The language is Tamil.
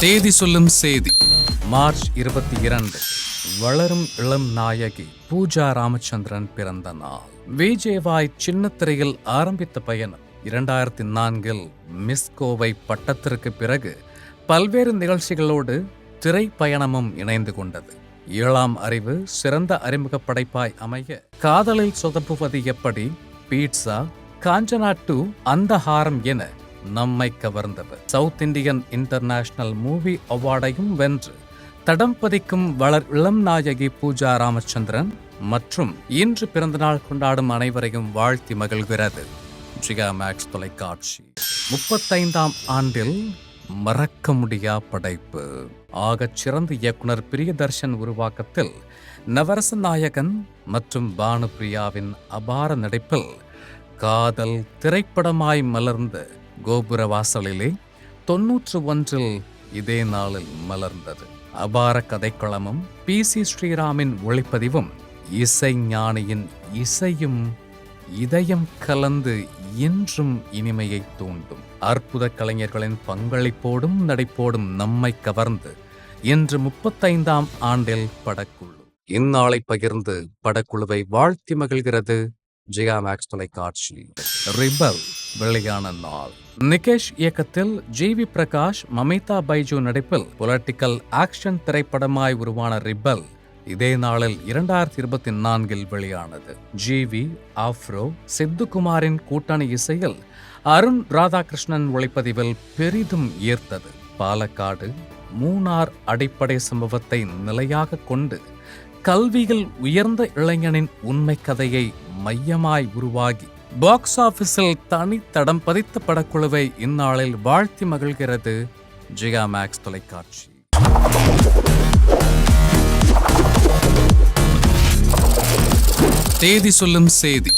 தேதி சொல்லும் செய்தி மார்ச் 22. வளரும் இளம் நாயகி பூஜா ராமச்சந்திரன் பிறந்த நாள். விஜேவாய் சின்னத்திரையில் ஆரம்பித்த பயணம் 2004 மிஸ் கோவை பட்டத்திற்கு பிறகு பல்வேறு நிகழ்ச்சிகளோடு திரை பயணமும் இணைந்து கொண்டது. 7ஆம் அறிவு சிறந்த அறிமுக படைப்பாய் அமைய காதலில் சொதப்புவது எப்படி, பீட்சா, காஞ்சனா 2, அந்தஹாரம் என நம்மை கவர்ந்தவர். சவுத் இந்தியன் இன்டர்நேஷனல் மூவி அவார்டையும் வென்று தடம் பதிக்கும் வளர் இளம் நாயகி பூஜா ராமச்சந்திரன் மற்றும் இன்று பிறந்தநாள் கொண்டாடும் அனைவரையும் வாழ்த்தி மகிழ்கிறது ஜிகா மேக்ஸ் தொலைக்காட்சி. 35ஆம் ஆண்டில் மறக்க முடியா படைப்பு. ஆகச் சிறந்த இயக்குனர் பிரியதர்ஷன் உருவாக்கத்தில் நவரச நாயகன் மற்றும் பானுபிரியாவின் அபார நடிப்பில் காதல் திரைப்படமாய் மலர்ந்த கோபுர வாசலிலே 91 இதே நாளில் மலர்ந்தது. அபார கதைக்களமும் PC ஸ்ரீராமின் ஒளிப்பதிவும் இசை ஞானியின் இசையும் இதயம் கலந்து இன்றும் இனிமையை தூண்டும். அற்புத கலைஞர்களின் பங்களிப்போடும் நடிப்போடும் நம்மை கவர்ந்து இன்று 35ஆம் ஆண்டில் படக்குழு. இந்நாளை பகிர்ந்து படக்குழுவை வாழ்த்தி மகிழ்கிறது ஜிகா மேக்ஸ் தொலைக்காட்சி. ரிபல் வெளியான நாள். நிகேஷ் இயக்கத்தில் GV பிரகாஷ், மமிதா பைஜு நடிப்பில் பொலிட்டிக்கல் ஆக்ஷன் திரைப்படமாய் உருவான ரிபல் இதே நாளில் 2024 வெளியானது. GV, ஆஃப்ரோ, சித்துக்குமாரின் கூட்டணி இசையில் அருண் ராதாகிருஷ்ணன் ஒளிப்பதிவில் பெரிதும் ஈர்த்தது. பாலக்காடு, மூணார் அடிப்படை சம்பவத்தை நிலையாக கொண்டு கல்வியில் உயர்ந்த இளைஞனின் உண்மை கதையை மையமாய் உருவாகி பாக்ஸ் ஆபீஸில் தனி தடம் பதித்த படக்குழுவை இந்நாளில் வாழ்த்தி மகிழ்கிறது ஜிகா மேக்ஸ் தொலைக்காட்சி. தேதி சொல்லும் செய்தி